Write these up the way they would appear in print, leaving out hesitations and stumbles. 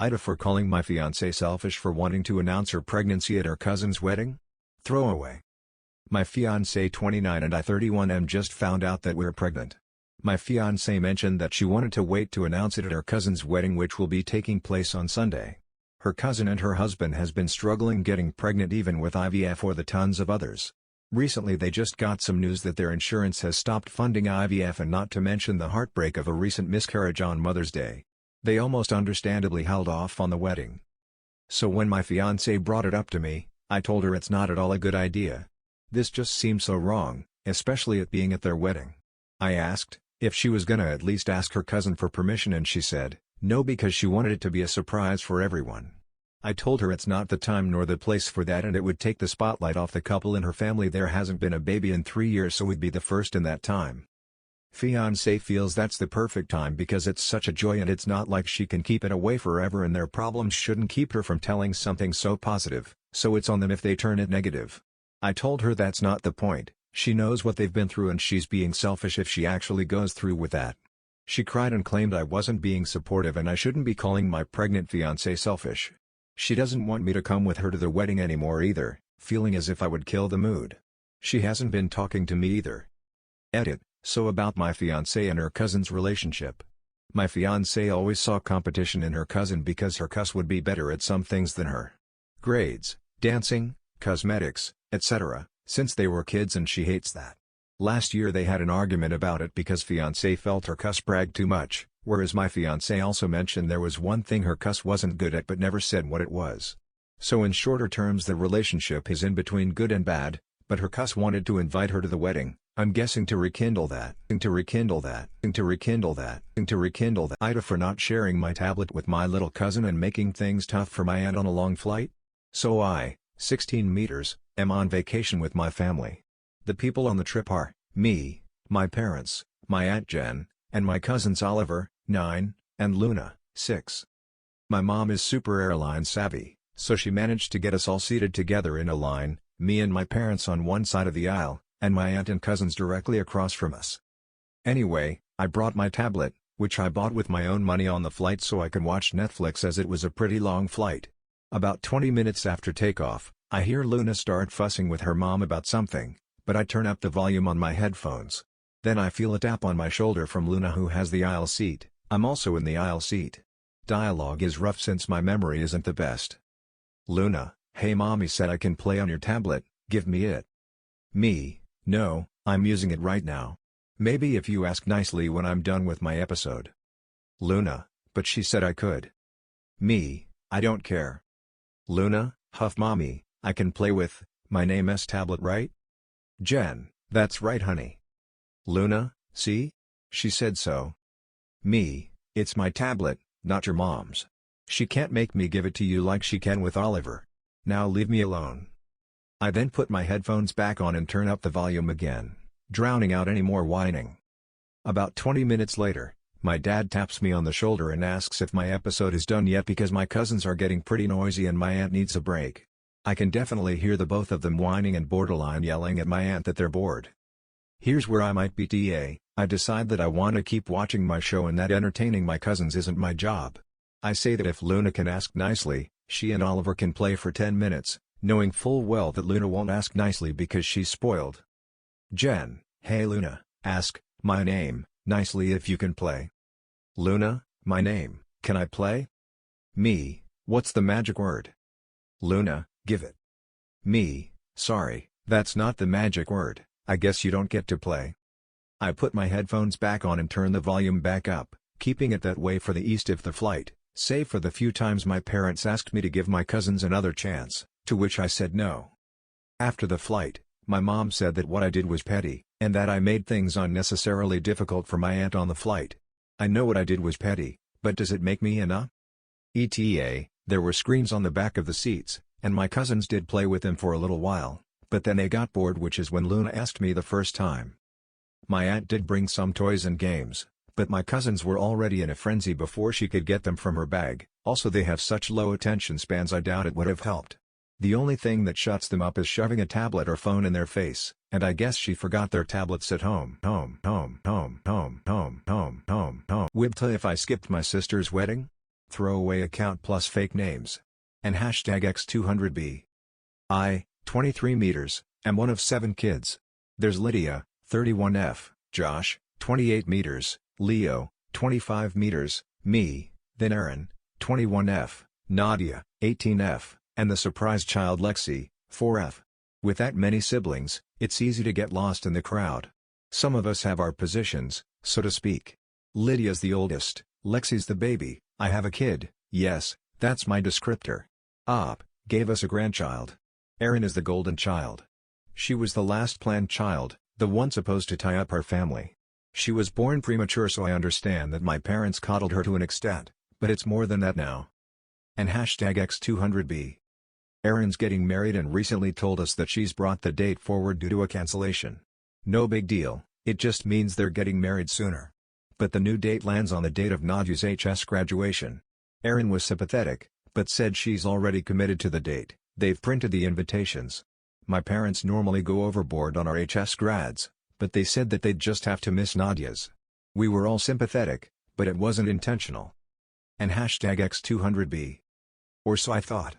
AITA for calling my fiancé selfish for wanting to announce her pregnancy at her cousin's wedding? Throwaway. My fiancé 29 and I 31 am just found out that we're pregnant. My fiancé mentioned that she wanted to wait to announce it at her cousin's wedding, which will be taking place on Sunday. Her cousin and her husband has been struggling getting pregnant even with IVF or the tons of others. Recently they just got some news that their insurance has stopped funding IVF, and not to mention the heartbreak of a recent miscarriage on Mother's Day. They almost understandably held off on the wedding. So when my fiancé brought it up to me, I told her it's not at all a good idea. This just seems so wrong, especially it being at their wedding. I asked if she was gonna at least ask her cousin for permission, and she said no because she wanted it to be a surprise for everyone. I told her it's not the time nor the place for that, and it would take the spotlight off the couple and her family. There hasn't been a baby in 3 years, so we'd be the first in that time. Fiancé feels that's the perfect time because it's such a joy, and it's not like she can keep it away forever, and their problems shouldn't keep her from telling something so positive, so it's on them if they turn it negative. I told her that's not the point. She knows what they've been through and she's being selfish if she actually goes through with that. She cried and claimed I wasn't being supportive and I shouldn't be calling my pregnant fiancé selfish. She doesn't want me to come with her to the wedding anymore either, feeling as if I would kill the mood. She hasn't been talking to me either. Edit. So about my fiancé and her cousin's relationship. My fiancé always saw competition in her cousin because her cuz would be better at some things than her. Grades, dancing, cosmetics, etc., since they were kids, and she hates that. Last year they had an argument about it because fiancé felt her cuz bragged too much, whereas my fiancé also mentioned there was one thing her cuz wasn't good at but never said what it was. So in shorter terms the relationship is in between good and bad, but her cuz wanted to invite her to the wedding, I'm guessing to rekindle that. AITA for not sharing my tablet with my little cousin and making things tough for my aunt on a long flight? So I, 16 meters, am on vacation with my family. The people on the trip are me, my parents, my Aunt Jen, and my cousins Oliver, 9, and Luna, 6. My mom is super airline savvy, so she managed to get us all seated together in a line, me and my parents on one side of the aisle, and my aunt and cousins directly across from us. Anyway, I brought my tablet, which I bought with my own money on the flight so I could watch Netflix as it was a pretty long flight. About 20 minutes after takeoff, I hear Luna start fussing with her mom about something, but I turn up the volume on my headphones. Then I feel a tap on my shoulder from Luna, who has the aisle seat. I'm also in the aisle seat. Dialogue is rough since my memory isn't the best. Luna: hey, mommy said I can play on your tablet, give me it. Me: no, I'm using it right now. Maybe if you ask nicely when I'm done with my episode. Luna: but she said I could. Me: I don't care. Luna: huff mommy, I can play with my name's tablet, right? Jen: that's right honey. Luna: see? She said so. Me: it's my tablet, not your mom's. She can't make me give it to you like she can with Oliver. Now leave me alone. I then put my headphones back on and turn up the volume again, drowning out any more whining. About 20 minutes later, my dad taps me on the shoulder and asks if my episode is done yet because my cousins are getting pretty noisy and my aunt needs a break. I can definitely hear the both of them whining and borderline yelling at my aunt that they're bored. Here's where I might be TA, I decide that I want to keep watching my show and that entertaining my cousins isn't my job. I say that if Luna can ask nicely, she and Oliver can play for 10 minutes, knowing full well that Luna won't ask nicely because she's spoiled. Jen: hey Luna, ask my name nicely if you can play. Luna: my name, can I play? Me: what's the magic word? Luna: give it. Me: sorry, that's not the magic word, I guess you don't get to play. I put my headphones back on and turn the volume back up, keeping it that way for the east of the flight, save for the few times my parents asked me to give my cousins another chance, to which I said no. After the flight, my mom said that what I did was petty, and that I made things unnecessarily difficult for my aunt on the flight. I know what I did was petty, but does it make me an ETA? There were screens on the back of the seats, and my cousins did play with them for a little while, but then they got bored, which is when Luna asked me the first time. My aunt did bring some toys and games, but my cousins were already in a frenzy before she could get them from her bag. Also they have such low attention spans I doubt it would have helped. The only thing that shuts them up is shoving a tablet or phone in their face, and I guess she forgot their tablets at home. Wibta if I skipped my sister's wedding? Throwaway account plus fake names. And hashtag X200B. I, 23 meters, am one of 7 kids. There's Lydia, 31F, Josh, 28 meters, Leo, 25 meters, me, then Aaron, 21F, Nadia, 18F, and the surprise child Lexi, 4F. With that many siblings, it's easy to get lost in the crowd. Some of us have our positions, so to speak. Lydia's the oldest, Lexi's the baby, I have a kid, yes, that's my descriptor. Gave us a grandchild. Erin is the golden child. She was the last planned child, the one supposed to tie up our family. She was born premature, so I understand that my parents coddled her to an extent, but it's more than that now. And hashtag X200B. Erin's getting married and recently told us that she's brought the date forward due to a cancellation. No big deal, it just means they're getting married sooner. But the new date lands on the date of Nadia's HS graduation. Erin was sympathetic, but said she's already committed to the date. They've printed the invitations. My parents normally go overboard on our HS grads, but they said that they'd just have to miss Nadia's. We were all sympathetic, but it wasn't intentional. And hashtag X200B. Or so I thought.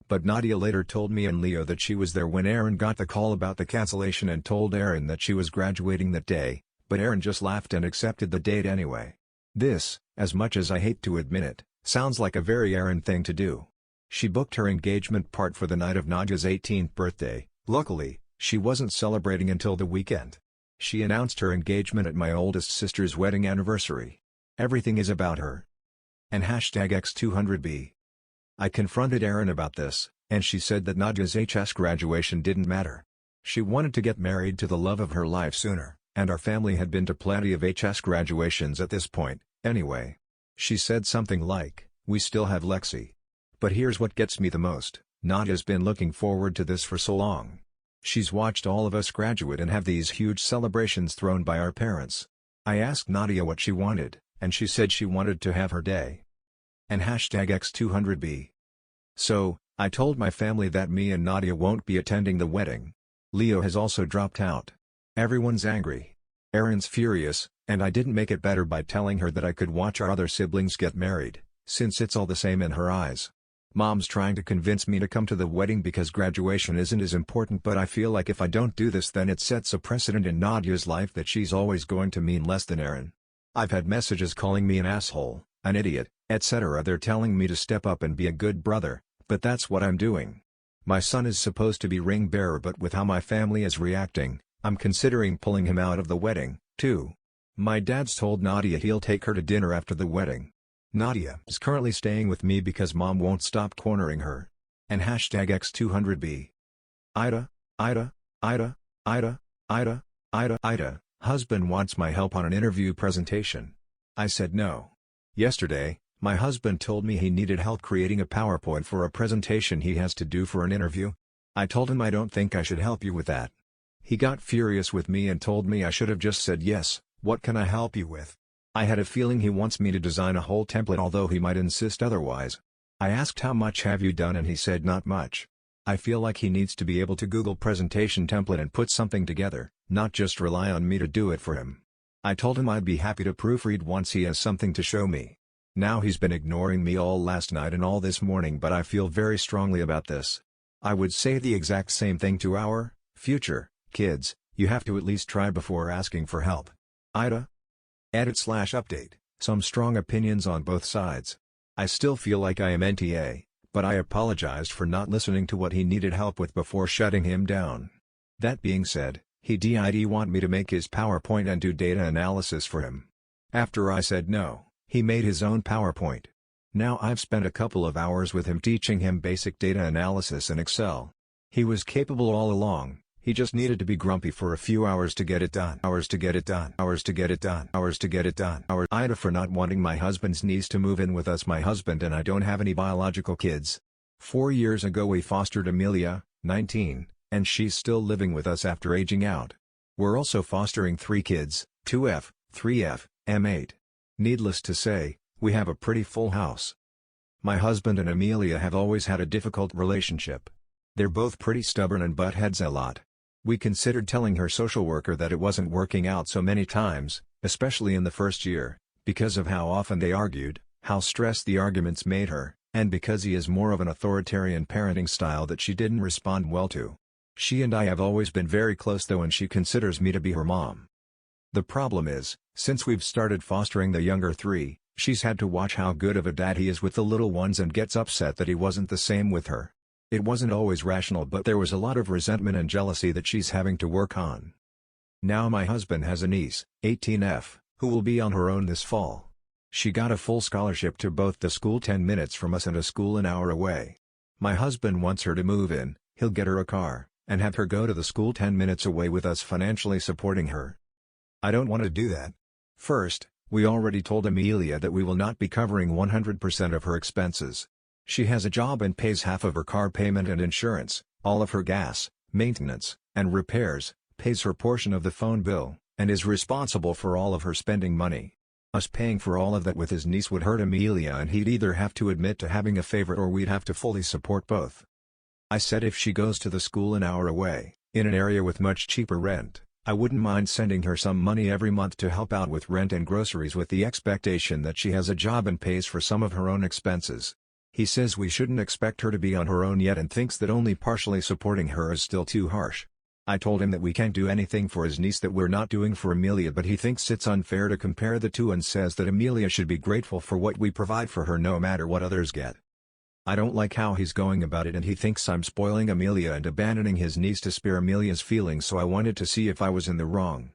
But Nadia later told me and Leo that she was there when Erin got the call about the cancellation and told Erin that she was graduating that day, but Erin just laughed and accepted the date anyway. This, as much as I hate to admit it, sounds like a very Erin thing to do. She booked her engagement part for the night of Nadia's 18th birthday. Luckily, she wasn't celebrating until the weekend. She announced her engagement at my oldest sister's wedding anniversary. Everything is about her. And hashtag X200B. I confronted Erin about this, and she said that Nadia's HS graduation didn't matter. She wanted to get married to the love of her life sooner, and our family had been to plenty of HS graduations at this point, anyway. She said something like, "We still have Lexi." But here's what gets me the most, Nadia's been looking forward to this for so long. She's watched all of us graduate and have these huge celebrations thrown by our parents. I asked Nadia what she wanted, and she said she wanted to have her day. And hashtag X200B. So, I told my family that me and Nadia won't be attending the wedding. Leo has also dropped out. Everyone's angry. Erin's furious, and I didn't make it better by telling her that I could watch our other siblings get married, since it's all the same in her eyes. Mom's trying to convince me to come to the wedding because graduation isn't as important, but I feel like if I don't do this then it sets a precedent in Nadia's life that she's always going to mean less than Erin. I've had messages calling me an asshole, an idiot, etc. They're telling me to step up and be a good brother, but that's what I'm doing. My son is supposed to be ring bearer, but with how my family is reacting, I'm considering pulling him out of the wedding, too. My dad's told Nadia he'll take her to dinner after the wedding. Nadia is currently staying with me because mom won't stop cornering her. And hashtag X200B. AITA, husband wants my help on an interview presentation. I said no. Yesterday, my husband told me he needed help creating a PowerPoint for a presentation he has to do for an interview. I told him I don't think I should help you with that. He got furious with me and told me I should have just said yes, what can I help you with? I had a feeling he wants me to design a whole template, although he might insist otherwise. I asked how much have you done and he said not much. I feel like he needs to be able to Google presentation template and put something together, not just rely on me to do it for him. I told him I'd be happy to proofread once he has something to show me. Now he's been ignoring me all last night and all this morning, but I feel very strongly about this. I would say the exact same thing to our future kids. You have to at least try before asking for help. AITA. Edit/update, some strong opinions on both sides. I still feel like I am NTA, but I apologized for not listening to what he needed help with before shutting him down. That being said, he did want me to make his PowerPoint and do data analysis for him. After I said no, he made his own PowerPoint. Now I've spent a couple of hours with him teaching him basic data analysis in Excel. He was capable all along. He just needed to be grumpy for a few hours to get it done. AITA for not wanting my husband's niece to move in with us. My husband and I don't have any biological kids. 4 years ago we fostered Amelia, 19, and she's still living with us after aging out. We're also fostering 3 kids, 2F, 3F, M8. Needless to say, we have a pretty full house. My husband and Amelia have always had a difficult relationship. They're both pretty stubborn and butt heads a lot. We considered telling her social worker that it wasn't working out so many times, especially in the first year, because of how often they argued. how stressed the arguments made her, and because he is more of an authoritarian parenting style that she didn't respond well to. She and I have always been very close though, and she considers me to be her mom. The problem is, since we've started fostering the younger three, she's had to watch how good of a dad he is with the little ones and gets upset that he wasn't the same with her. It wasn't always rational, but there was a lot of resentment and jealousy that she's having to work on. Now my husband has a niece, 18F, who will be on her own this fall. She got a full scholarship to both the school 10 minutes from us and a school an hour away. My husband wants her to move in, he'll get her a car, and have her go to the school 10 minutes away with us, financially supporting her. I don't want to do that. First, we already told Amelia that we will not be covering 100% of her expenses. She has a job and pays half of her car payment and insurance, all of her gas, maintenance, and repairs, pays her portion of the phone bill, and is responsible for all of her spending money. Us paying for all of that with his niece would hurt Amelia, and he'd either have to admit to having a favorite or we'd have to fully support both. I said if she goes to the school an hour away, in an area with much cheaper rent, I wouldn't mind sending her some money every month to help out with rent and groceries, with the expectation that she has a job and pays for some of her own expenses. He says we shouldn't expect her to be on her own yet and thinks that only partially supporting her is still too harsh. I told him that we can't do anything for his niece that we're not doing for Amelia, but he thinks it's unfair to compare the two and says that Amelia should be grateful for what we provide for her no matter what others get. I don't like how he's going about it, and he thinks I'm spoiling Amelia and abandoning his niece to spare Amelia's feelings, so I wanted to see if I was in the wrong.